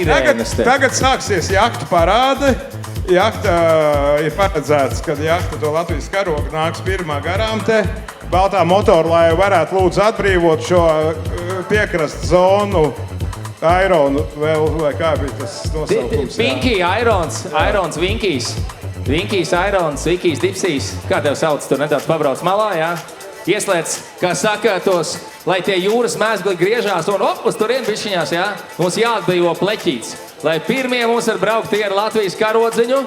Tagad sāksies jahtu parāde. Jahta ir paredzēts, kad jahta to Latvijas karogu nāks pirmā garām te. Baltā motorlaiva varētu lūdzu atbrīvot šo piekrastu zonu. Ironu vēl, vai kā bija tas nosaukums? Vinky, Irons, Vinkijs. Vinkijs, Irons, Vikijs, Dipsijs. Kā tev sauc? Tu nedaudz pabrauc malā, jā? Ieslēdz, kā saka, tos, lai tie jūras mēsgli griežās un uz turien bišķiņās, jā? Mums jāatbrīvo pleķīts. Lai pirmie mums var braukt tie ar Latvijas karodziņu.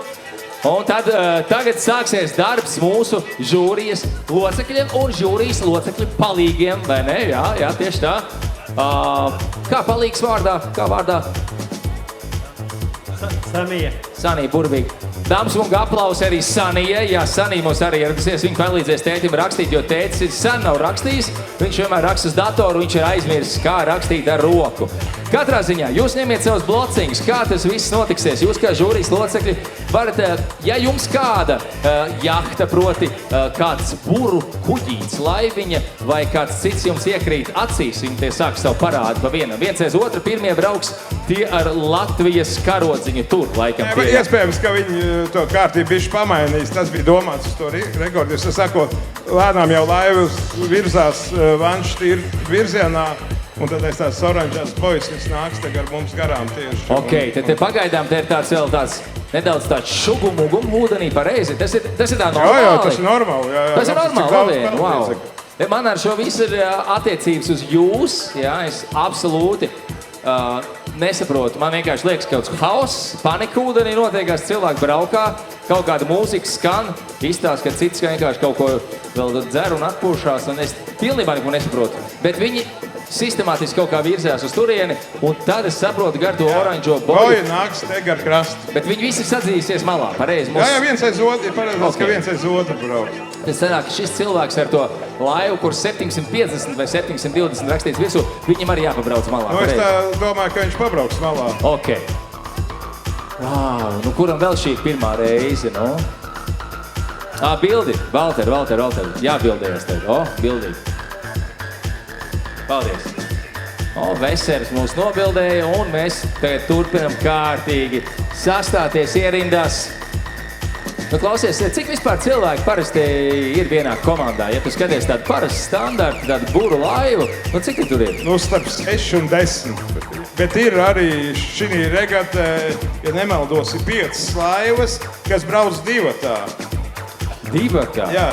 Un tad tagad sāksies darbs mūsu žūrijas locekļiem un žūrijas locekļu palīgiem, vai ne? Jā, tieši tā. Kā palīgs vārdā? Kā vārdā? Sanija. Sanija, burvīgi. Dāmas un aplausi arī Sanijai. Jā, Sanija mums arī ieradīsies. Viņa palīdzēs tētim rakstīt, jo tētis sen nav rakstījis. Viņš vienmēr raksta uz datoru, viņš ir aizmirsis, kā rakstīt ar roku. Katrā ziņā jūs ņemiet savus blociņus, kā tas viss notiksies. Jūs kā žūrijas locekļi varat, ja jums kāda jahta, proti kāds buru kuģīts, laiviņa vai kāds cits jums iekrīt acīs, viņi tie sāk savu parādu pa vienam. Viens aiz otru pirmie brauks tie ar Latvijas karodziņu tur, laikam. Iespējams, ka viņi to kārtību bišķi pamainīs. Tas bija domāts uz to rekordu. Es saku, lēnām jau laivas virzās Vanštīr virzienā. Un tad tās oranžās boisnes nāks tagad mums garām tieši. Ok, tad pagaidām te ir tāds vēl tāds nedaudz tāds šugum ūdenī pareizi. Tas ir tā normāli? Jā, tas ir normāli. Jā, tas ir normāli, wow. Man ar šo visu ir attiecības uz jūs. Jā, es absolūti nesaprotu. Man vienkārši liekas kaut kāds hauss, panika ūdenī notiekās, cilvēki braukā, kaut kāda mūzika skan, izstāsta, ka cits vienkārši kaut ko vēl dzer un atpūšās. Un es pilnībā neko nesaprotu. Bet viņi sistemātiski kaut kā virzās uz turieni, un tad es saprotu gar to oranžo boju. Boja nāks te gar krastu. Bet viņi visi sadzīsies malā, pareizi. Jā, viens aiz otru, ir paredzēts, ka viens aiz otru brauc. Tas sanāk, ka šis cilvēks ar to laivu, kur 750 vai 720 rakstīts virsū, viņam arī jāpabrauc malā. Es tā domāju, ka viņš pabrauks malā. Ok. Wow, kuram vēl šī pirmā reize, no? Bildi. Valter. Jābildējas tev. Bildīgi. Paldies. Veseris mūs nobildēja, un mēs tagad turpinam kārtīgi sastāties ierindās. Klausies, cik vispār cilvēki parasti ir vienā komandā? Ja tu skaties tādu parastu standartu, tādu buru laivu, cik tur ir? Starp 6 un 10. Bet ir arī šī regatē, ja nemaldos, ir 5 laivas, kas brauc divatā. Divatā? Jā,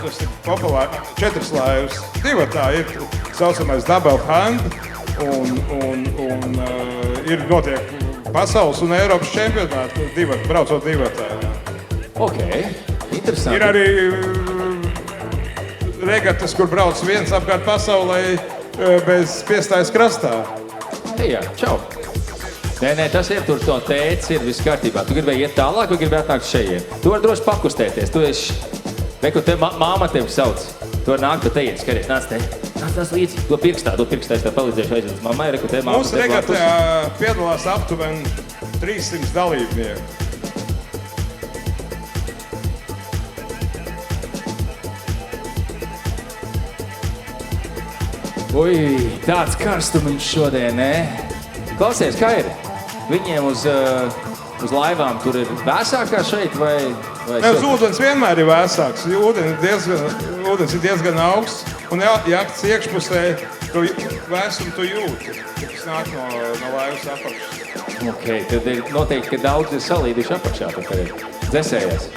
tas ir populāri. 4 laivas. Divatā ir saucamais double hand un ir notiek pasaules un Eiropas čempionāti braucot divatā. Ok, interesanti. Ir arī regatas, kur brauc viens apkārt pasaulē bez piestājas krastā. Jā, čau. Nē, tas ir tur to tēcis, ir viss kārtībā. Tu gribēji iet tālāk, vai gribēji atnākt šeit? Tu vari droši pakustēties. Tu esi, ko te māma tevi sauc. Tu vari nākt, tu te iet, skaties, nāc te. Nāc līdzi, to pirkstā, es tev palīdzēšu aiziet. Mammai, ko te māma. Mūsu regatā piedalās aptuveni 300 dalībnieku. Ui, tāds karstumiņš šodien, ne? Klausies, kā ir? Viņiem uz laivām tur ir vēsākā šeit vai uz ūdens vienmēr ir vēsāks. Ūdens ir diezgan augsts un jahtas iekšpusē to vēsumu tu jūti, kas nāk no laivas apakšas. Ok, tad ir noteikti, ka daudz ir salīduši apakšā, tad ir dzesējies.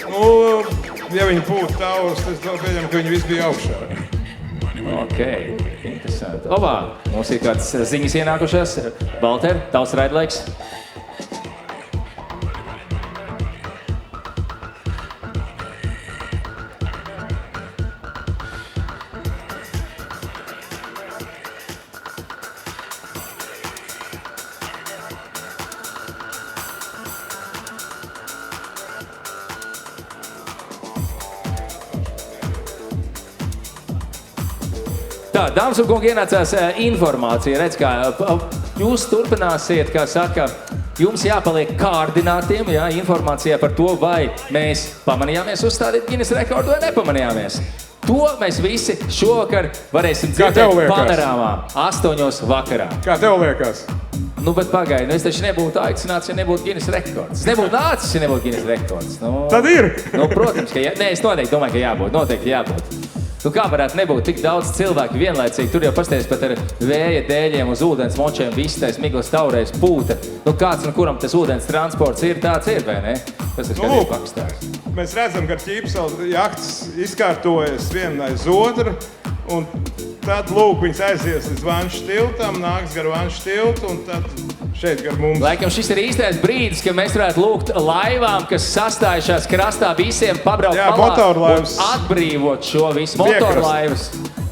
Ja viņi būtu tavs, tad pieņem, ka viņi visi bija augšā. Ok, interesanti. Mums ir kāds ziņas ienākušās. Valter, tavs raidlaiks. Tā, dāmas un kungi, ienācās informācija. Redz, kā jūs turpināsiet, kā saka, jums jāpaliek kārdinātiem, jā, informācijā par to, vai mēs pamanījāmies uzstādīt Guinness rekordu vai nepamanījāmies. To mēs visi šovakar varēsim dzirdēt panorāmā 8 vakarā. Kā tev liekas? Nu, bet pagaidi, nu es taču nebūtu aicināts, ja nebūtu Guinness rekords. Es nebūtu nācis, ja nebūtu Guinness rekords. Nu, Tad ir! Nu, protams, ka nē, es noteikti domāju, ka jābūt, noteikti jābūt. Nu, kā varētu nebūt tik daudz cilvēku vienlaicīgi? Tur jau pasties pat ar vēja dēļiem uz ūdens močiem, vistais, miglas taurais, pūta. Nu, kāds un kuram tas ūdens transports ir, tāds ir, vai ne? Tas ir skatīja Pakistāns. Mēs redzam, ka ķīpseli jahtas izkārtojas viena aiz otru, un tad, lūk, viņas aizies līdz Vanšu tiltam, nāks gar Vanšu tiltu, un tad šeit gar mums. Laikam šis ir īstais brīdis, ka mēs varētu lūgt laivām, kas sastājušās krastā, visiem pabraukt malā un atbrīvot šo visu.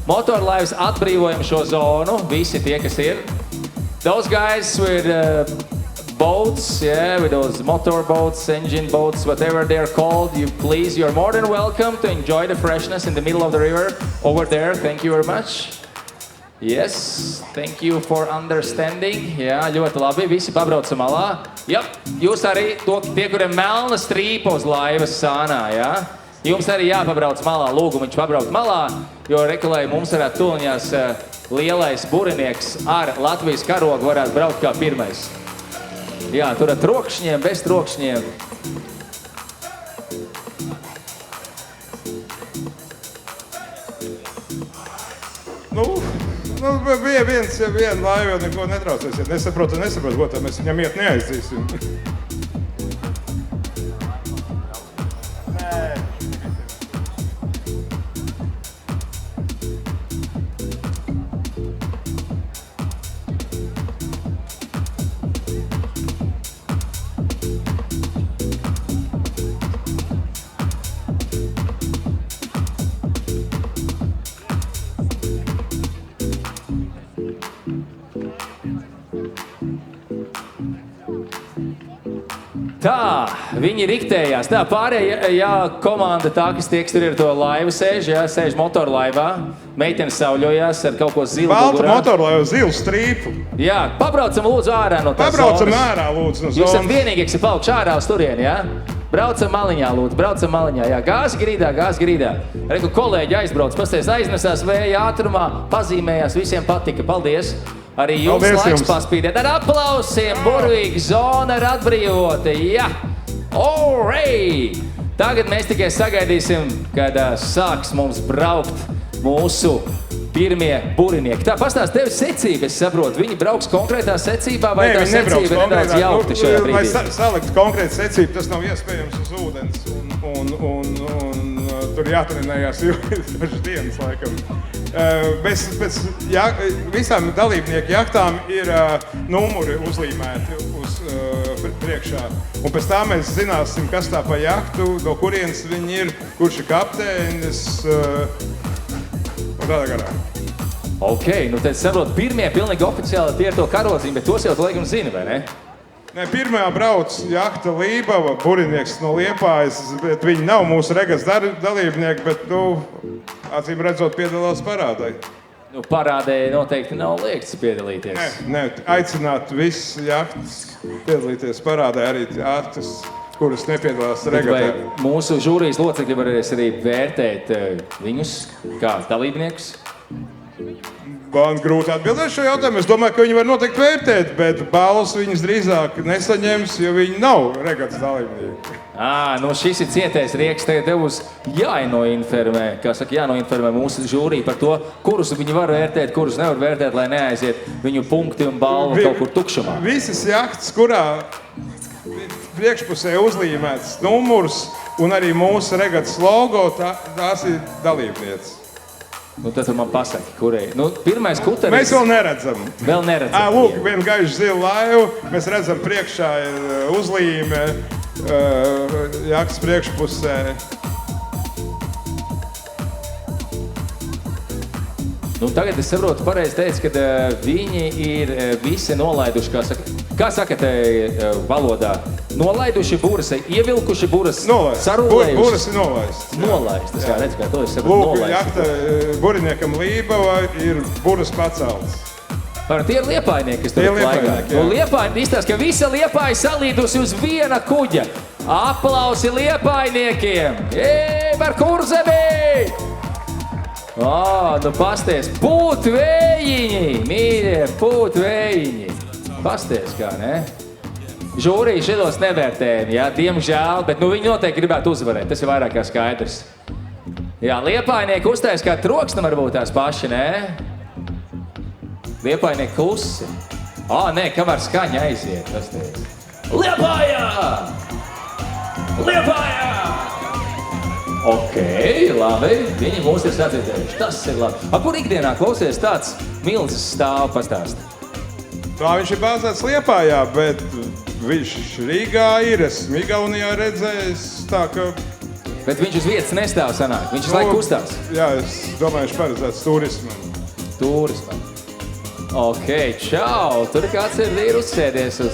Motorlaivas atbrīvojam šo zonu, visi tie, kas ir. Those guys with boats, yeah, with those motor boats, engine boats, whatever they're called, you're more than welcome to enjoy the freshness in the middle of the river over there. Thank you very much. Yes, thank you for understanding. Jā, ļoti labi, visi pabraucam malā. Jā, jūs arī tie, kuriem melna strīpa uz laivas sānā, jā? Jums arī jāpabrauc malā, lūgumiņš pabraukt malā, jo rekulēji mums varētu tuliņās lielais burinieks ar Latvijas karogu varētu braukt kā pirmais. Jā, tur ar trokšņiem, bez trokšņiem. Nu, bija viena laiva, neko netraucēsiet. Nesaprotu, ko tā mēs viņam iet neaizdzīsim. Tā, viņi riktējās. Tā, pārējā komanda tā, kas tieks tur ir to laivu sēž motorlaivā. Meitenes sauļojās ar kaut ko zilu Baltu mugurā. motorlaivu, zilu strīpu. Jā, pabraucam lūdzu ārā no tās Pabraucam zonas. ārā, lūdzu, no zonas. Jūs esat vienīgi, kas ir palikuši ārā uz turieni, jā? Braucam maliņā, lūdzu, braucam maliņā. Jā, gāzi grīdā. Reku kolēģi aizbrauc, pasties aiznesās vēja ātrumā, pazīmējās, visiem patika. Paldies! Arī jums laiks paspīdēt ar aplausiem, burvīgi zona ir atbrīvota, jā! Alright! Tagad mēs tikai sagaidīsim, kad sāks mums braukt mūsu pirmie burinieki. Tā pastāst tevi secība, es saprotu, viņi brauks konkrētā secībā, vai tā secība ir nedaudz jaukta šajā brīdī? Lai salikt konkrētu secību, tas nav iespējams uz ūdens, un tur jātrenējās dažas dienas, laikam. Pēc visām dalībnieku jahtām ir numuri uzlīmēti uz priekšā. Un pēc tā mēs zināsim, kas tā pa jahtu, no kurienes viņi ir, kurš ir kapteinis un tādā garā. Ok, nu tad saprot, pirmie pilnīgi oficiāli tie ir to karodziņi, bet tos jau tu laikam zini, vai ne? Nē, pirmajā brauc jahta Lībava, burinieks no Liepājas, bet viņi nav mūsu regas dalībnieki, bet, acīm redzot, piedalās parādai. Nu, parādē noteikti nav liekts piedalīties. Nē, aicināt visas jahtas piedalīties parādē, arī jahtas, kuras nepiedalās regatē. Vai mūsu žūrijas locekļi varēs arī vērtēt viņus kā dalībniekus? Man grūti atbildēt šo jautājumu. Es domāju, ka viņi var noteikti vērtēt, bet balvas viņas drīzāk nesaņems, jo viņi nav regatas dalībnieki. Nu šis ir cietais rieks, tagad tev būs jānoinformē mūsu žūrija par to, kurus viņi var vērtēt, kurus nevar vērtēt, lai neaiziet viņu punkti un balva kaut kur tukšumā. Visas jahtas, kurā priekšpusē uzlīmēts numurs un arī mūsu regatas logo, tās ir dalībnieces. Nu, tad tu man pasaki, kurai. Nu, pirmais kuteris... Mēs vēl neredzam. Vēl neredzam. Lūk, viena gaiša zila laiva. Mēs redzam priekšā uzlīme jahtas priekšpusē. Nu, tagad es saprotu, pareizi teicu, ka viņi ir visi nolaiduši, kā saka te valodā, nolaiduši buras, ievilkuši buras, sarūlējuši. Buras ir nolaistas. Nolaistas, jā, redz, kā to es saprotu, nolaistas. Lūk, jahta buriniekam Lībava ir buras paceltas. Tie ir liepainieki, kas tur laigā. Nu, liepaini izstāsta, ka visa Liepāja salīdusi uz viena kuģa. Aplausi liepainiekiem! Par Kurzemī! Nu pasties, pūtvējiņi, mīļie, pūtvējiņi. Pasties kā, ne? Žūrija šitos nevērtējumi, jā, diemžēl, bet nu viņi noteikti gribētu uzvarēt, tas ir vairāk kā skaidrs. Jā, Liepainieki uztais kā troksni varbūt tās paši, ne? Liepainieki klusi. Nē, kamēr skaņa aiziet, pasties. Liepājā! Liepājā! Ok, labi, viņi mūs ir sadzirdējuši, tas ir labi. Kur ikdienā klausies tāds milzis stāv pastāst? Tā viņš ir bāzēts Liepājā, bet viņš Rīgā ir, esmu Igaunijā redzējis, tā ka... Bet viņš uz vietas nestāv sanāk, viņš laiku kustās. Jā, es domāju, viņš paredzēts turismam. Turismam. Ok, čau, tur kāds ir uzsēdies uz...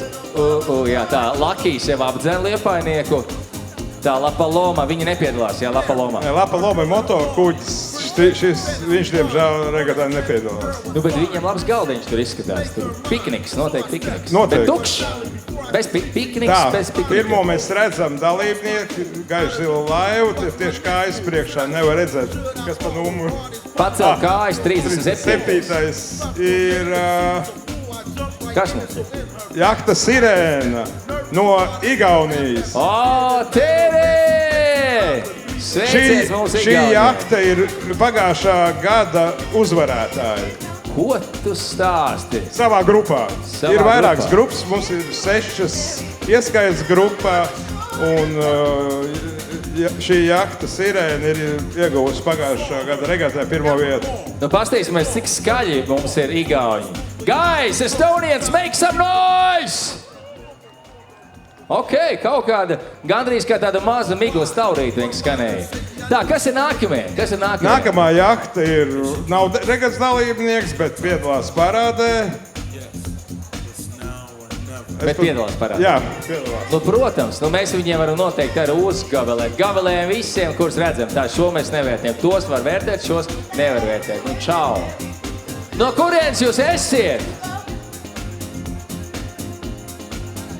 Jā, tā, Lakijs jau apdzen Liepainieku. Tā Lapaloma, viņi nepiedalās, jā, Lapaloma. Lapaloma ir motokuģis, viņš, diemžēl, regatā nepiedalās. Nu, bet viņam labs galdiņš tur izskatās. Tur pikniks, noteikti pikniks. Noteikti. Bet tukšs. Bez pikniks, bez piknika. Pirmo mēs redzam dalībnieki, gaiši zila laivu, tieši kājas priekšā nevar redzēt, kas pa numuru. Pacel kājas 37. 7. ir Kas mums ir? Jahta Sirēna no Igaunijas. Tere! Sveiciens mums Šī jahta ir pagājušā gada uzvarētāja. Ko tu stāsti? Savā grupā. Savā ir vairākas grupā. grupas, mums ir 6 ieskaits grupā, un šī jahta Sirēna ir ieguvusi pagājušā gada regatē 1. vietu. Nu, pastīsimies, cik skaļi mums ir igauņi. Guys, Estonians, make some noise! Ok, kaut kāda, gandrīz kā tāda maza migla staurīta vienkārši skanēja. Tā, kas ir nākamie? Nākamā jahta ir, nav regats dalībnieks, bet piedalās parādē. Bet piedalās parādē? Jā, piedalās. Nu, protams, mēs viņiem varam noteikti arī uzgavelēt. Gavelējam visiem, kurus redzam. Tā, šo mēs nevērtējam. Tos var vērtēt, šos nevar vērtēt. Nu, čau! No kurienes jūs esiet?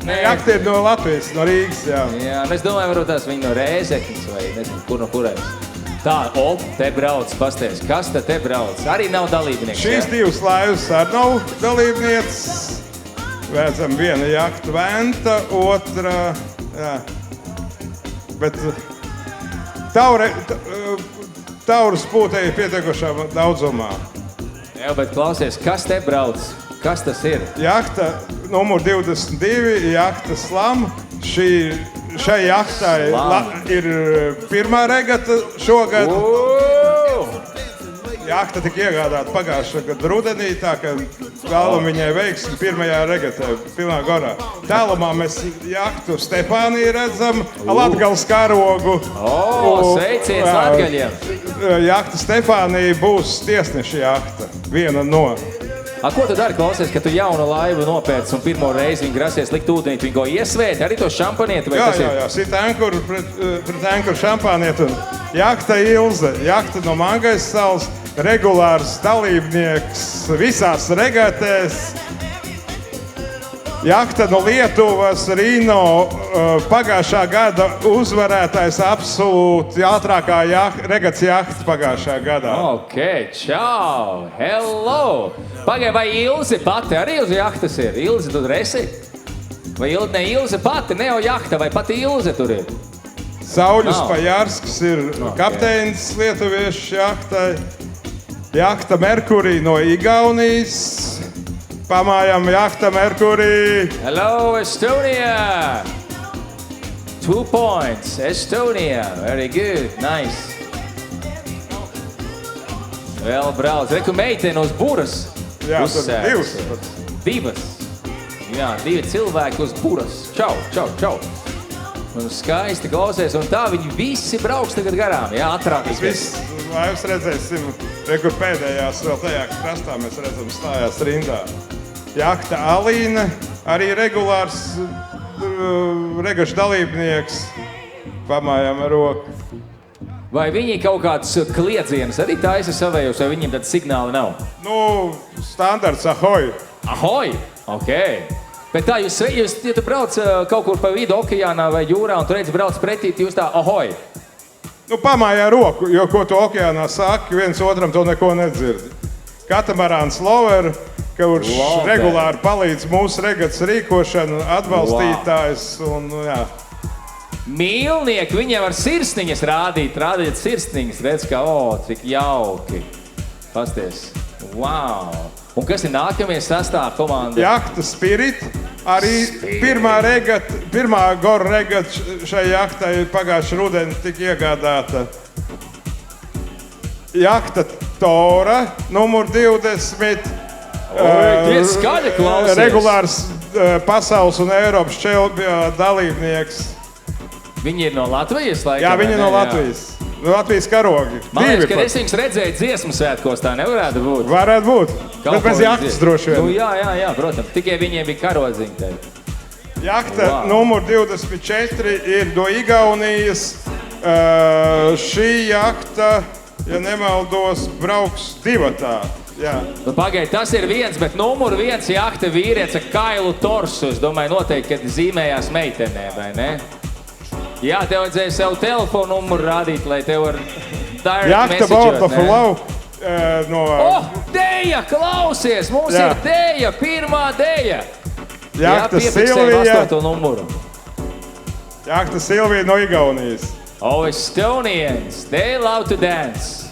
Jahta ir no Latvijas, no Rīgas, jā. Jā, es domāju, varbūt tās viņi no Rēzeknes vai nezinu, kur no kurēs. Tā, te brauc, pasties. Kas te brauc? Arī nav dalībnieks. Šīs divas laivas arī nav dalībnieces. Redzam, viena jahta Venta, otra, jā. Bet taurus pūtēji pietiekošā daudzumā. Jā, bet klausies, kas te brauc? Kas tas ir? Jahta numur 22, jahta Slam. Šai jahtai ir pirmā regata šogad. Jahta tika iegādāta pagājušā gada rudenī, tā ka vēlam viņai veiksmi pirmajā regatē, pilnā gorā. Tālumā mēs jahtu Stefāniju redzam, Latgales karogu. Sveiciens latgaļiem! Jahta Stefānija būs tiesneša jahta, viena no. Ko tu dari, klausies, ka tu jaunu laivu nopērc un pirmo reizi viņi grasies likt ūdenīt, viņi ko iesvēt, arī to šampanieti? Jā, sit ankuru pret ankuru šampanieti un jahta Ilze, jahta no Mangais salas, regulārs dalībnieks visās regatēs. Jahta no Lietuvas, Rīno, pagājušā gada uzvarētājs absolūti ātrākā regats jahta pagājušā gadā. Ok, čau, hello! Pagai, vai Ilze pati arī uz jahtas ir? Ilze tu esi? Vai Ilze pati, ne jau jahta, vai pati Ilze tur ir? Sauļus Pajārsks ir kapteinis lietuviešu jahtai. Jahta Merkurī no Igaunijas. Pamājam jahta Merkurī. Hello, Estonia! 2 points, Estonia. Very good, nice. Vēl brauc. Reku meiteni uz buras. Jā, tad divas. Jā, 2 cilvēki uz buras. Čau, čau, čau. Un skaisti klausies, un tā viņi visi brauks tagad garām. Jā, atrādīs. Viss laivas redzēsim, kur pēdējās vēl tajā krastā mēs redzam stājās rindā. Jahta Alīna, arī regulārs regašu dalībnieks. Pamājam ar roku. Vai viņi kaut kāds kliedzienus arī taisa savējos, vai viņiem tad signāli nav? Nu, standarts ahoj. Ahoj, ok. Bet tā, ja tu brauc kaut kur pa vidu okeānā vai jūrā un tu redzi brauc pretī, jūs tā ahoj. Nu, pamājā roku, jo ko tu okeānā saki, viens otram to neko nedzirdi. Katamarāns Lover, kurš Love regulāri palīdz mūsu regatas rīkošanu, atbalstītājs. Un, jā. Mīlnieki, viņiem var sirsniņas rādīt sirsniņas, redz, kā, cik jauki. Pasties, wow. Un kas ir nākamie sastāv komanda? Jahta Spirit, arī pirmā goru regata šai jahtai pagājušā rudenī tika iegādāta. Jahta Tora, numur 20. Tie skaļi klausies. Regulārs pasaules un Eiropas čempionāta dalībnieks. Viņi ir no Latvijas, laikam? Jā, viņi ir no Latvijas. No Latvijas karogi. Man liekas, ka es viņus redzēju dziesmu svētkos, tā nevarētu būt. Varētu būt, bet bez jahtas droši vien. Nu, jā, protams. Tikai viņiem bija karodziņi te. Jahta numur 24 ir no Igaunijas. Šī jahta, ja nemaldos, brauks divatā. Jā. Nu, pagaid, tas ir viens, bet numur 1 jahta vīrietis ar kailu torsu. Es domāju, noteikti, kad zīmējās meitenē, vai ne? Jā, tev vajadzēja savu telefonu numuru rādīt, lai tev var direct Jahta Board of messageot, Love. Deja, klausies! Mums ir Deja, pirmā Deja! Jahta piefiksēju Silvija. 8. numuru. Jahta Silvija no Igaunijas. Oh, Estonians, they love to dance.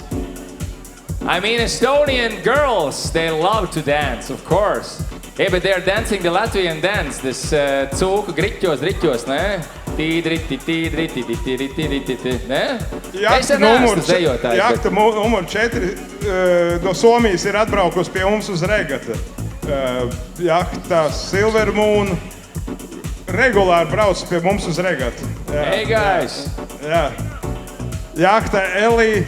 I mean, Estonian girls, they love to dance, of course. Yeah, but they're dancing the Latvian dance, this cūku griķos, ne? Tīdriti, ne? Jahta numur 4 no Somijas ir atbraukusi pie mums uz regata. Jahta Silver Moon regulāri brauc pie mums uz regatu. Hey, guys! Jā. Jahta Elī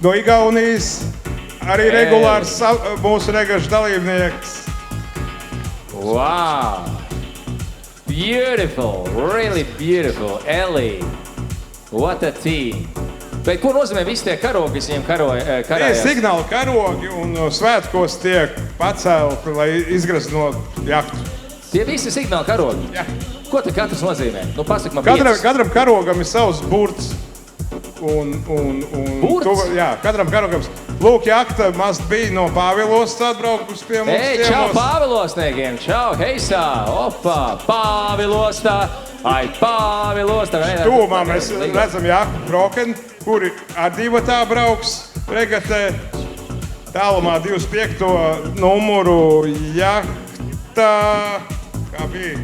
no Igaunijas arī regulārs mūsu regašu dalībnieks. Wow! Beautiful, really beautiful. Ellie, what a team! Bet ko nozīmē visi tie karogi, kas viņiem karājās? Tie signāli karogi un svētkos tiek pacelti, lai izgraztu no jahtu. Tie visi signāli karogi? Jā. Ko te katrs nozīmē? Nu, pasaka man Katram karogam ir savs burts. Burts? Jā, katram karogam. Lūk, jahta must be no Pāvilostas atbraukus pie mums. Ei, čau Pāvilosniekiem! Čau, heisā! Opa! Pāvilostā! Ai, Pāvilostā! Tūmā mēs redzam jahtu Kroken, kuri ar divatā brauks regatē. Tālumā 25. numuru jahta. Kā bija?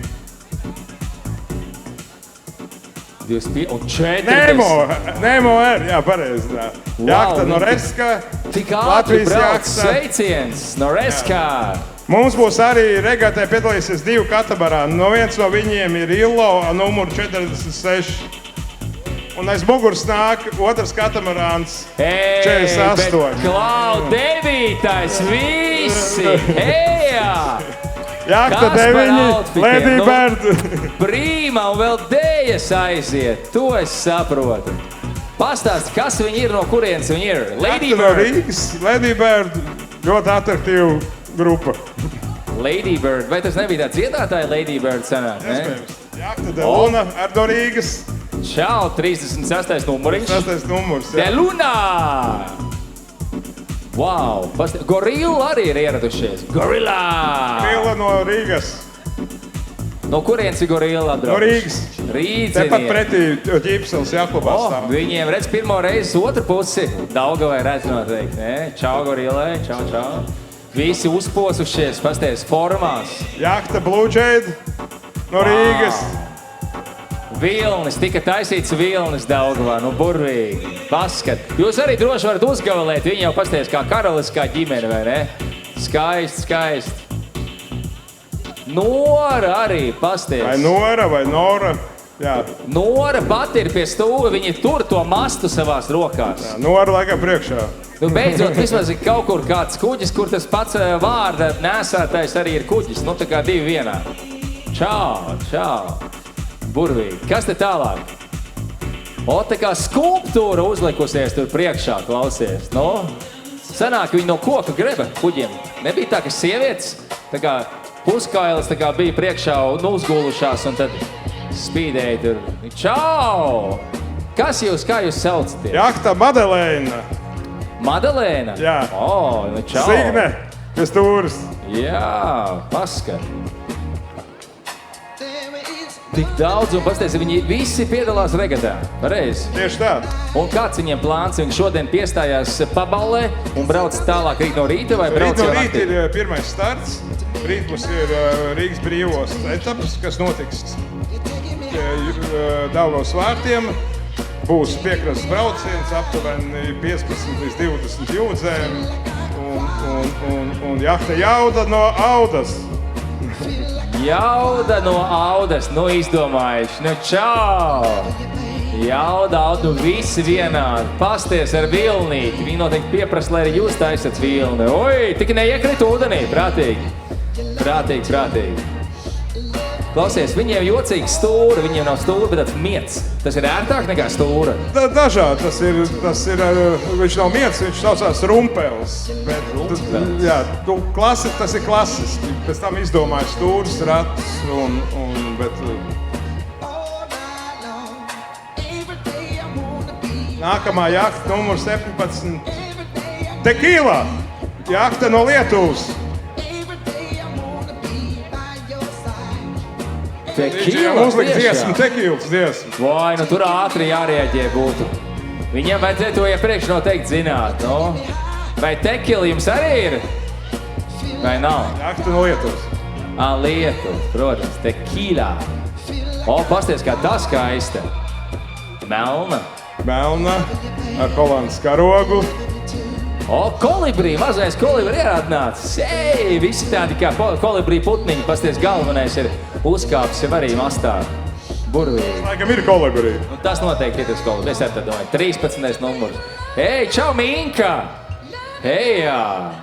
25 un 40. Nemo R, jā, pareizi. Jahta Noreska, Tik ātri Latvijas brauc, jahta. sveiciens, Noreska! Mums būs arī regatē piedalīsies 2 katamarāni. Viens no viņiem ir Illo, numur 46. Un aiz muguras nāk otrs katamarāns 48. Klau, 9. visi! Hejā! Jahta 9, Lady Bird. Prīma un vēl Dejas aiziet. To es saprotu. Pastāsti, kas viņi ir, no kurienes viņi ir? Lady Jahta no Bird. Rīgas, Lady Bird. Ļoti atraktīva grupa. Lady Bird. Vai tas nebija tā dziedātāja Lady Bird sanāk? Jahta de Luna ar no Rīgas. Čau, 36. numuriņš. 6. numurs. De Luna! Wow! Gorilla arī ir ieradušies. Gorilla! Gorilla no Rīgas. No kurienes ir Gorilla atbrauc? No Rīgas. Rīdzinieki. Tepat pretī Ģipsels Jakobā stāv. Viņiem redz pirmo reizi otru pusi. Daugavai redz noteikti, ne? Čau, Gorillai, čau. Visi uzposušies, pasties, formās. Jahta Blue Jade no Rīgas. Vilnis, tika taisīts vilnis Daugavā, nu burvīgi. Paskat. Jūs arī droši varat uzgavalēt, viņi jau pasties kā karalis, kā ģimene, vai ne? Skaisti. Nora arī pasties. Vai Nora, vai Nora. Jā. Nora pati ir pie stūra, viņi tur to mastu savās rokās. Jā, Nora laikam priekšā. Nu, beidzot, vismaz ir kaut kur kāds kuģis, kur tas pats vārda nesātais arī ir kuģis. Nu, tā kā 2 vienā. Čau. Burvīgi. Kas te tālāk? Tā kā skulptūra uzlikusies tur priekšā, klausies. Nu, sanāk viņi no koka greba kuģiem. Nebija tā, ka sievietes, tā kā puskailes tā kā bija priekšā un uzgulušās un tad spīdēja tur. Čau! Kā jūs saucaties? Jahta Madalēna. Madalēna? Jā. Nu čau. Signe pie stūras. Jā, paskat. Tik daudz, un pasties, viņi visi piedalās regatā. Pareizi. Tieši tā. Un kāds viņiem plāns? Viņi šodien piestājās paballē un brauc tālāk rīt no rīta vai brauc Rīt no jau rīta naktī? ir pirmais starts. Rīt mums ir Rīgas brīvos etapas, kas notiks Daugavas vārtiem. Būs piekrastes brauciens, aptuveni 15 līdz 20 jūdzēm. Un jahta Jauda no Audas. Jauda no Audas, nu izdomājuši, nu čau! Jauda, Audu, visi vienādi, pasties ar vilnīti, viņi noteikti pieprasa, lai arī jūs taisat vilni. Oi, tik neiekrit ūdenī, prātīgi, prātīgi. Klausies, viņiem jocīgs stūra, viņiem nav stūra, bet tāds miets. Tas ir ērtāk nekā stūra. Dažādi, tas ir, viņš nav miets, viņš saucās rumpels. Bet, jā, tas ir klasiski. Pēc tam izdomāja stūras, ratus bet... Nākamā jahta numur 17. Tequila, jahta no Lietuvas. Tequila, uzlikt dziesmu, tequilas dziesmu. Vai, nu tur ātri jārēģē būtu. Viņiem vajadzētu to iepriekš noteikti zināt, no? Vai tequila jums arī ir? Vai nav? Jahta no Lietuvas. Lietuvas, protams, tequila. Pasties, kā tā skaista. Melna. Melna, ar Holandas karogu. Kolibrī, mazais kolibrī ir atnācis. Ei, visi tādi kā kolibrī putniņi, pasties, galvenais ir uzkāpis jau arī mastā. Burvīgi. Laikam ir kolibrī. Tas noteikti ir tas kolibrī. Es ar tā domāju. 13. numurs. Ei, čau, Minka! Ejā!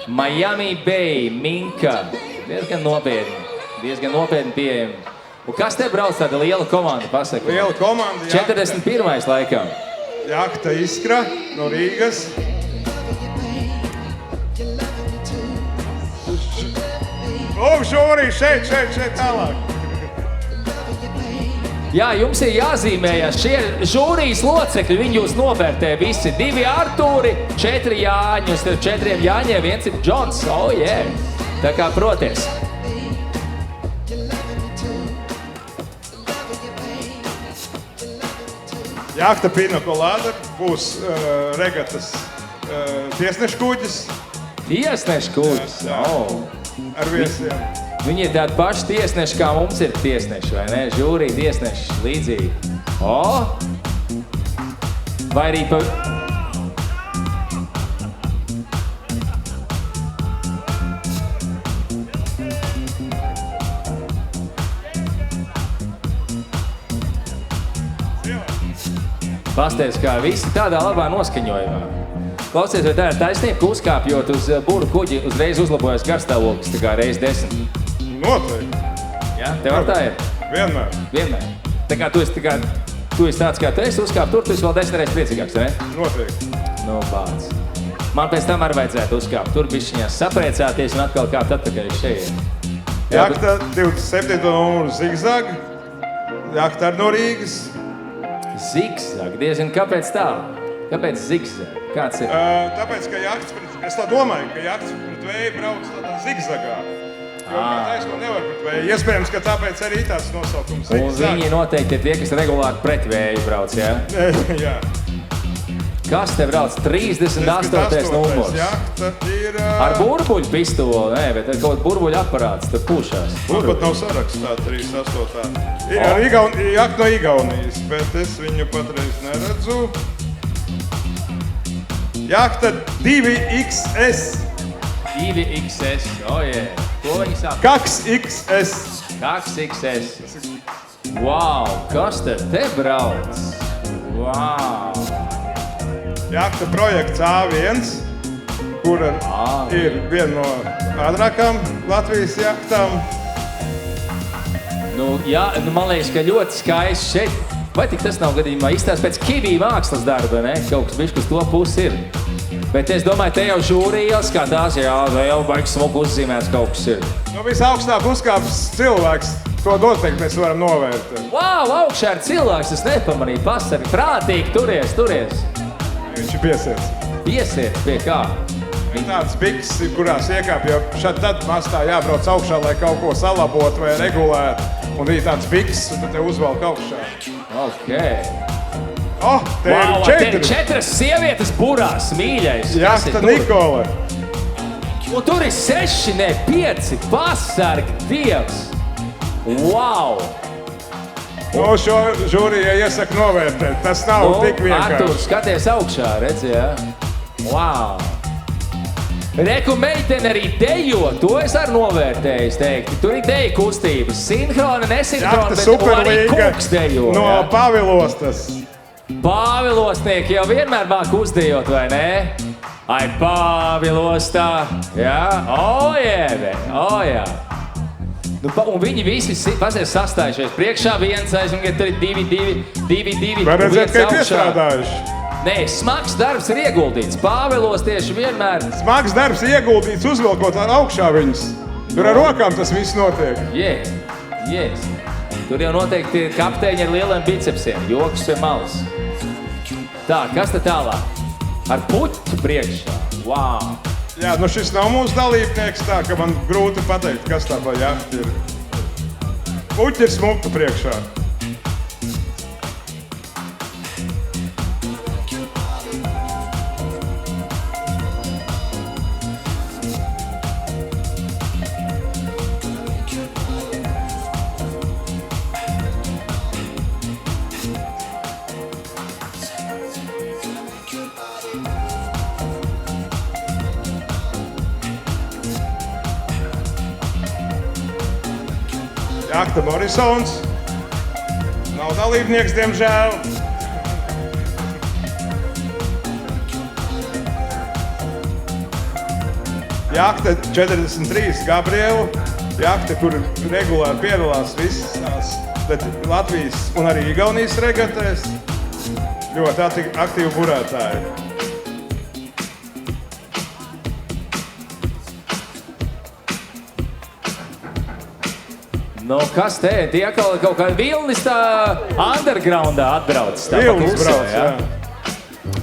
Miami Bay, Minka. Diezgan nopietni pieejami. Un kas te brauc tāda liela komanda, pasaka? Liela komanda. 41. laikam. Jahta Iskra no Rīgas. Žūrī, šeit tālāk. Jā, jums ir jāzīmējas šie žūrijas locekļi, viņi jūs novērtē visi. 2 Artūri, 4 Jāņi, un starp 4 Jāņiem 1 ir Džons. Tā kā proties. Jahta Pinokolāda būs regatas tiesnešu kuģis. Tiesnešu kuģis? Ar viesiem. Viņi ir tādi paši tiesneši, kā mums ir tiesneši, vai ne? Žūrija tiesneši līdzīgi. Vai arī pa... Pasties, kā visi tādā labā noskaņojumā. Klausies, vai tā ir taisnība, ka uzkāpjot uz buru kuģi, uzreiz uzlabojas garstāvoklis, tā kā reiz 10? Noteikti. Jā, tev ar tā ir? Vienmēr. Tā kā tu esi tāds, kā tu esi uzkāp tur, tu esi vēl 10 reizes priecīgāks, ne? Noteikti. Nu, bāc. Man pēc tam arī vajadzētu uzkāpt. Tur bišķiņās sapriecāties un atkal kāpt atpakaļ šeit. Jahta 27. numuru Zigzag. Jahta no Rīgas. Zigzag, diezgan, kāpēc tā? Kāpēc zigzag? Kāds ir? Tāpēc, ka jahts, es tā domāju, ka jahts pret vēju brauc tādā zigzagā. Jo kā taisno nevar pret vēju. Iespējams, ka tāpēc arī tāds nosaukums zigzag. Un viņi noteikti ir tie, kas regulāri pret vēju brauc, jā? Jā. Kas te brauc? 38. numurs. Jahta ir... Ar burbuļu pistoli, nē, bet ar kaut burbuļu aparāts, tad pūšās. Man pat nav sarakstā 38. Ir ar jahta no Igaunijas, bet es viņu patreiz neredzu. Jahta 2XS. 2XS, Ko viņi sāk? Kaks XS. Kaks XS. Wow, kas te brauc? Wow. Jahta projekts A1, kura ir viena no ātrākām Latvijas jahtām. Jā, man liekas, ka ļoti skaisti šeit. Vai tik tas nav gadījumā izstāsts pēc Kivī mākslas darba, ne? Kaut kas bišķi uz to pusi ir. Bet es domāju, te jau žūrija skatās, jau baigs smuku uzzīmēts kaut kas ir. Visaugstāk uzkāpis cilvēks, to noteikti mēs varam novērtēt. Wow, augšā ir cilvēks, es nepamanīju, pasari, prātīgi, turies. Viņš ir piesiets. Piesiet pie kā? Ir tāds biks, kurās iekāp, jo šad tad mastā jābrauc augšā, lai kaut ko salabot vai regulēt. Un ir tāds biks, un tad te uzvalk augšā. Ok. Oh, te Wow, ir te ir 4 sievietes burās, mīļais. Kas ir Jahta tur? Nikola. Un tur ir 6, ne 5. Pasargi Dievs. Wow. No šo žūrija iesaka novērtēt. Tas nav tik Artur, vienkārši. skaties augšā, redzi, jā? Wow. Reku meitene arī dejo, to es arī novērtēju, teikti. Tur ir deju kustības, sinhrona, nesinhrona, Jahta bet arī superlīga kungs dejo. no jā? Pavilostas. Pāvilosnieki jau vienmēr māk uzdejot, vai ne? Ai, Pāvilostā, jā? O, jēve, o, jā. Nu, un viņi visi sastājušies. Priekšā viens aiz, un tur ir 2. Var redzēt, ka ir piestrādājuši. Nē, smags darbs ir ieguldīts. Pāvilos tieši vienmēr. Smags darbs ieguldīts, uzvilkot ar augšā viņus. Tur ar rokām tas viss notiek. Yes. Tur jau noteikti ir kapteiņi ar lieliem bicepsiem. Joks pie malas. Tā, kas tad tālāk? Ar puķu priekšā. Wow. Jā, nu šis nav mūsu dalībnieks, tā ka man grūti pateikt, kas tā pa jahta ir. Puķi ir smukta priekšā. Jahta Morisons. Nav dalībnieks, diemžēl. Jahta 43 Gabriela. Jahta, kur regulāri piedalās visās Latvijas un arī Igaunijas regatēs. Ļoti aktīvi burētāji. Nu, kas te? Tie kaut kādi vilnis tā undergroundā atbrauc. Tā Vilnis kluso, brauc, jā.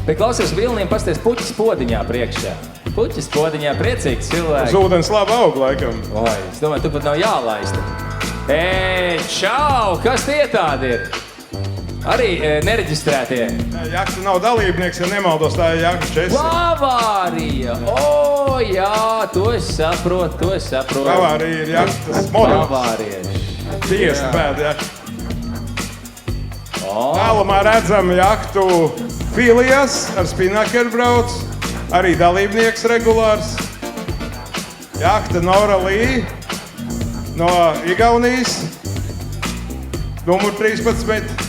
Bet klausies, vilniem pasties puķis podiņā priekšā. Puķis podiņā priecīgs cilvēks. Uz ūdens labi aug, laikam. Oi, es domāju, tu pat nav jālaista. Čau! Kas tie tādi ir? Arī nereģistrētie. Jahta nav dalībnieks, ja nemaldos, tā ir Jahta Česi. Bavārija! O, jā, to es saprotu. Bavārija ir Jahtas modelis. Bavārieši. Tiesa pēda, jā. O, Tālumā redzam Jahtu Filijas ar Spinnaker brauc. Arī dalībnieks regulārs. Jahta Nora Lī no Igaunijas. Numur 13.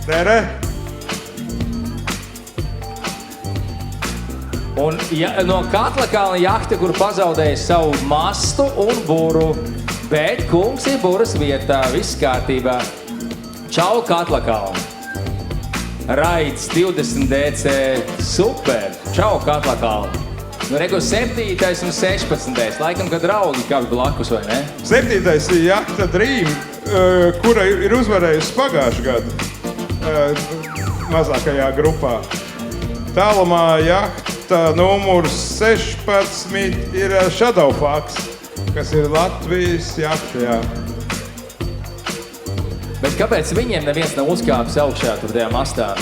Tere. un no Katlakalna jahta, kur pazaudēja savu mastu un buru. Bet kungs ir buras vietā, viss kārtībā. Čau, Katlakalna. Raids 20 DC, super. Čau, Katlakalna. Nu, regu 7. un 16. Laikam, kad draugi kāds blakus, vai ne? 7. ir Jahta Dream, kura ir uzvarējusi pagājušajā gadu mazākajā grupā. Tālumā Jahta numurs 16 ir Shadowfax, kas ir Latvijas jahta, jā. Bet kāpēc viņiem neviens nav uzkāpis augšā tur tajā mastā?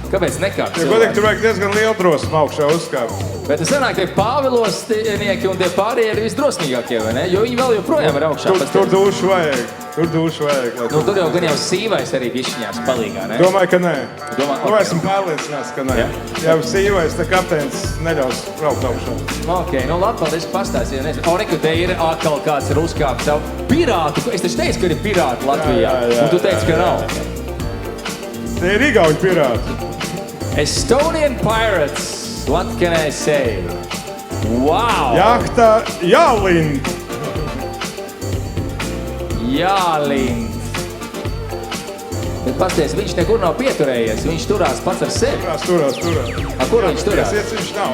Kāpēc nekāp Ja godīgi, tur vajag diezgan lielu drosmu augšā uzkāpt. Bet es sanāk, tie Pāvilosnieki un tie pārējie ir visdrosmīgākie, vai ne? Jo viņi vēl joprojām ir augšā. Tur dušu vajag. Nu, tur jau gan jau sīvais arī bišķiņās palīgā, ne? Domāju, ka nē. Okay. Esmu pārliecināts, ka nē. Ja? Ja sīvais, tad kapteinis neļaus braukt augšā. Ok, nu labi, paldies, pastāstīju. O, reku, te ir atkal kāds ir uzkāpis savu pirātu. Es taču teicu, ka ir pirāti Latvijā. Jā. Un tu teici, ka nav. Te ir igauņu pirāti. Estonian Pirates, what can I say? Wow! Jahta Jālind. Jālind. Bet pasties, viņš nekur nav pieturējies. Viņš turās pats ar sevi. Turās. Kur viņš turās? Viņš nav.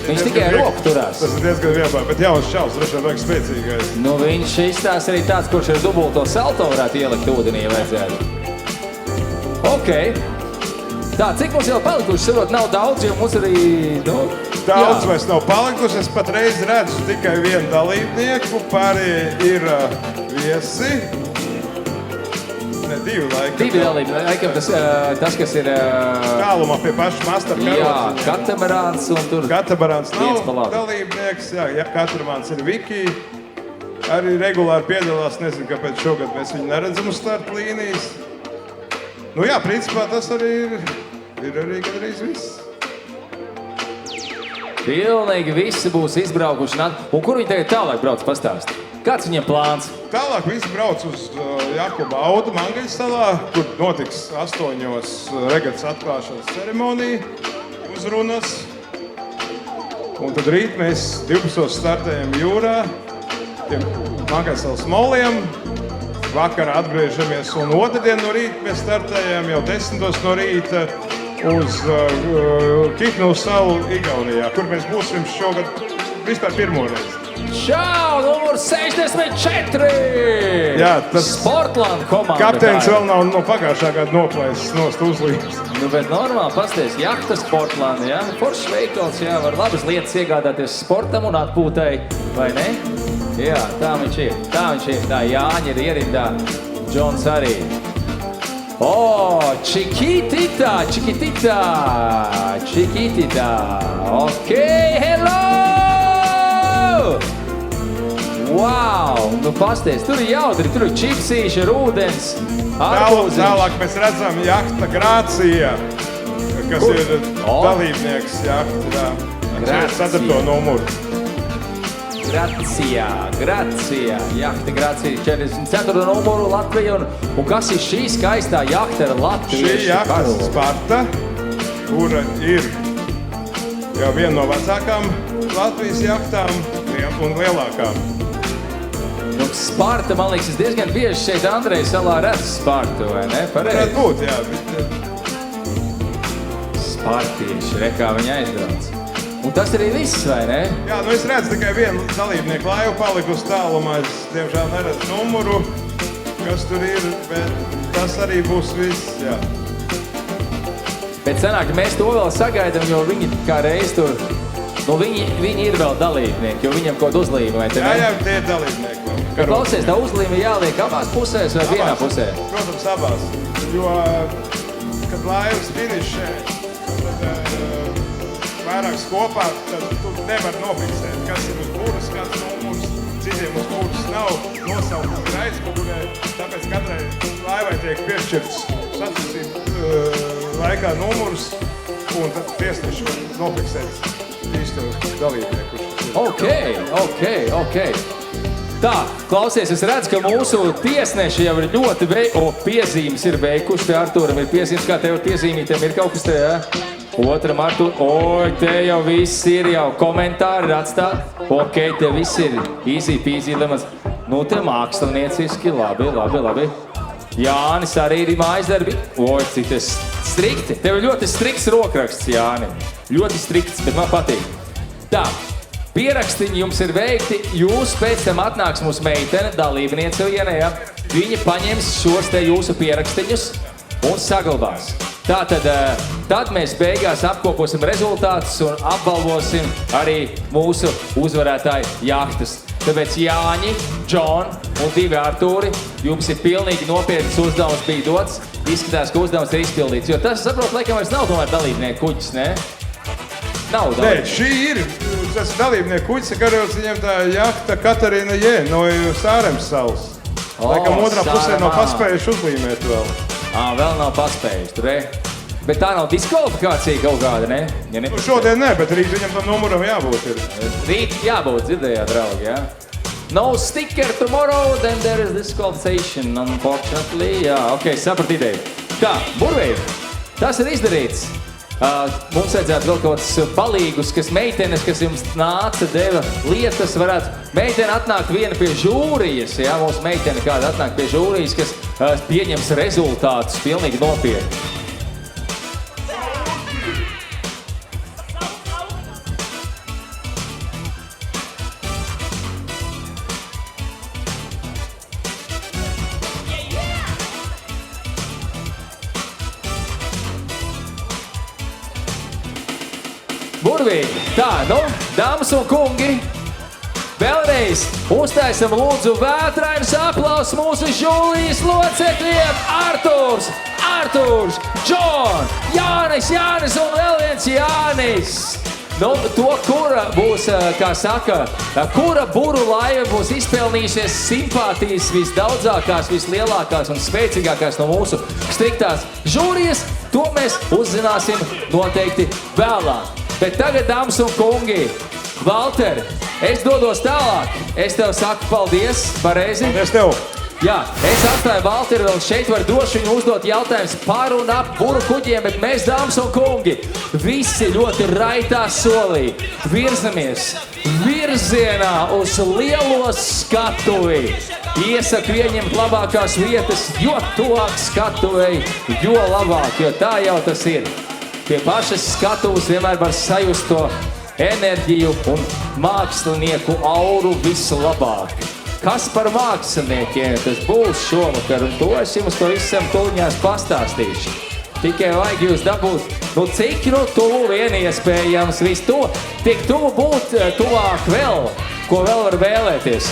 Viņš tikai ar roku turās. Tas ir diezgan vieglāk, bet jauns čals, droši vien vajag spēcīgais. Nu, viņš izstās arī tāds, kurš ar dubulto salto varētu ielikt ūdenī vajadzētu. Ok. Tā, cik mums jau palikuši, saprot, nav daudz, jo mums arī, Daudz vairs nav palikuši. Es patreiz redzu tikai vienu dalībnieku. Pārējie ir viesi. Ne, divi laikam. Divi dalībnieki, laikam tas, kas ir... Tālumā pie paša masta karotes. Jā, katamarāns un tur... Katamarāns nav viens pa labi. dalībnieks. Jā, katamarāns ir Viki. Arī regulāri piedalās. Nezinu, kāpēc šogad mēs viņu neredzam uz starta līnijas. Nu jā, principā tas arī ir arī gandrīz viss. Pilnīgi visi būs izbraukuši. Un kur viņi tagad tālāk brauc pastāst? Kāds viņiem plāns? Tālāk visi brauc uz Jakuba Auda Mangaļsalā, kur notiks 8 regatas atklāšanas ceremonija, uzrunas. Un tad rīt mēs 12 startējam jūrā, tiem Mangaļsalas moliem. Vakarā atgriežamies un otrdien no rīta mēs startējam jau 10 no rīta uz Kihnu salu Igaunijā, kur mēs būsim šogad vispār pirmo reizi. Čau, numur 64! Jā, tas Sportland komanda. Kapteinis vēl nav no pagājušā gada noplēsis nost uzlīmes. Nu, bet normāli pasties, jahta Sportland, jā? Foršs veikals, jā, var labas lietas iegādāties sportam un atpūtai, vai ne? Jā, tā viņš ir. Tā Jāņa ir ierindā, Džons arī. Chiquitita. Ok, hello! Wow, nu pasties, tur ir jautri, tur ir čipsīši, ar ūdens, arbūziņš. Tālāk mēs redzam jahta Grācija, kas ir dalībnieks jahta, jā, 4. numuru. Gracija. Jahta Grācija, 44. numuru Latvija. Un kas ir šī skaistā jahta ar latviešu Šī jahta karogu? Sparta, kura ir jau viena no vecākām Latvijas jahtām un lielākām. Nu, Sparta, man liekas, es diezgan bieži šeit Andreja salā redzu Spartu, vai ne? Varētu būt, jā. Spartieši, re kā viņi aizbrauc. Un tas arī viss, vai ne? Jā, nu es redzu tikai vienu dalībnieku laivu palikusi tālumā. Es, diemžēl, neredzu numuru, kas tur ir, bet tas arī būs viss, jā. Bet sanāk, ka mēs to vēl sagaidām, jo viņi kā reiz tur, nu viņi ir vēl dalībnieki, jo viņam kaut uzlīme, vai te ne? Jā, tie ir dalībnieki vēl. Bet klausies, tā uzlīme jāliek abās pusēs vai vienā pusē? Protams, abās. Jo, kad laivas finišē, tad vairākas kopā, tad tu nevar nofiksēt, kas ir uz buras, kāds numurs, citiem uz buras nav nosaukums aizmugurē, tāpēc katrai laivai tiek piešķirts sacensību laikā numurs, un tad tiesneši var nofiksēt īsto dalībnieku. Ok. Tā, klausies, es redzu, ka mūsu tiesneši jau ir ļoti piezīmes ir veikuši. Te Artūram ir piezīmes, kā tev piezīmītiem ir kaut kas te, jā? Otram Artūr, te jau viss ir, jau komentāri ir atstāt. Ok, te viss ir easy peasy lemons. Nu, te mākslinieciski, labi. Jānis arī ir mājas darbi. Cik tas strikti. Tev ir ļoti strikts rokraksts, Jāni. Ļoti strikts, bet man patīk. Tā. Pierakstiņi jums ir veikti, jūs pēc tam atnāks mūsu meitene, dalībniece viena, ja? Viņa paņems šos te jūsu pierakstiņus un saglabās. Tātad, tad mēs beigās apkoposim rezultātus un apbalvosim arī mūsu uzvarētāju jahtas. Tāpēc Jāņi, Džon un 2 Artūri, jums ir pilnīgi nopietns uzdevums bija dots. Izskatās, ka uzdevums ir izpildīts, jo tas, saprot, laikam vairs nav tomēr dalībnieku kuģis, ne? Nav dalībnieku. Nē, šī ir. Tas dalībnieku kuģis, karots viņam tā jahta Katarina Jē no Sāremes salas. Laikam otrā pusē nav paspējuši uzlīmēt vēl. Vēl nav paspējuši, tur, Bet tā nav diskvalifikācija kaut kāda, ne? Ja ne? Nu, šodien ne, bet rīt viņam tam numuram jābūt ir. Rīt jābūt, dzirdējāt, draugi, jā? No sticker tomorrow, then there is disqualification, unfortunately. Jā, ok, saprat ideju. Tā, burvīgi, tas ir izdarīts. Mums vajadzētu vēl kaut kāds palīgus, kas meitenes, kas jums nāca, deva lietas, varētu meitene atnākt viena pie žūrijas, jā, mūsu meitene kāda atnāk pie žūrijas, kas pieņems rezultātus pilnīgi nopietni. Burvīgi. Tā, nu, dāmas un kungi, vēlreiz uztaisam lūdzu vētrainus aplausus mūsu žūrijas locekļiem. Arturs, Džon, Jānis un vēl viens Jānis. Nu, to, kura būs, kā saka, kura buru laiva būs izpelnījusies simpātijas visdaudzākās, vislielākās un spēcīgākās no mūsu striktās žūrijas, to mēs uzzināsim noteikti vēlāk. Bet tagad, dāmas un kungi, Valter, es dodos tālāk. Es tev saku paldies, pareizi? Paldies tev! Jā, es atstāju Valteru un šeit var droši viņu uzdot jautājums par un ap buru kuģiem, bet mēs, dāmas un kungi, visi ļoti raitā solī virzamies virzienā uz lielo skatuvi. Iesaku ieņemt labākās vietas, jo tuvāk skatuvei, jo labāk, jo tā jau tas ir. Pie pašas skatuves vienmēr var sajust to enerģiju un mākslinieku auru vislabāk. Kas par māksliniekiem tas būs šovakar, un to es jums to visam tuliņās pastāstīšu. Tikai vajag jūs dabūt, cik tuvu vien iespējams, tik tuvu būt tuvāk vēl, ko vēl var vēlēties.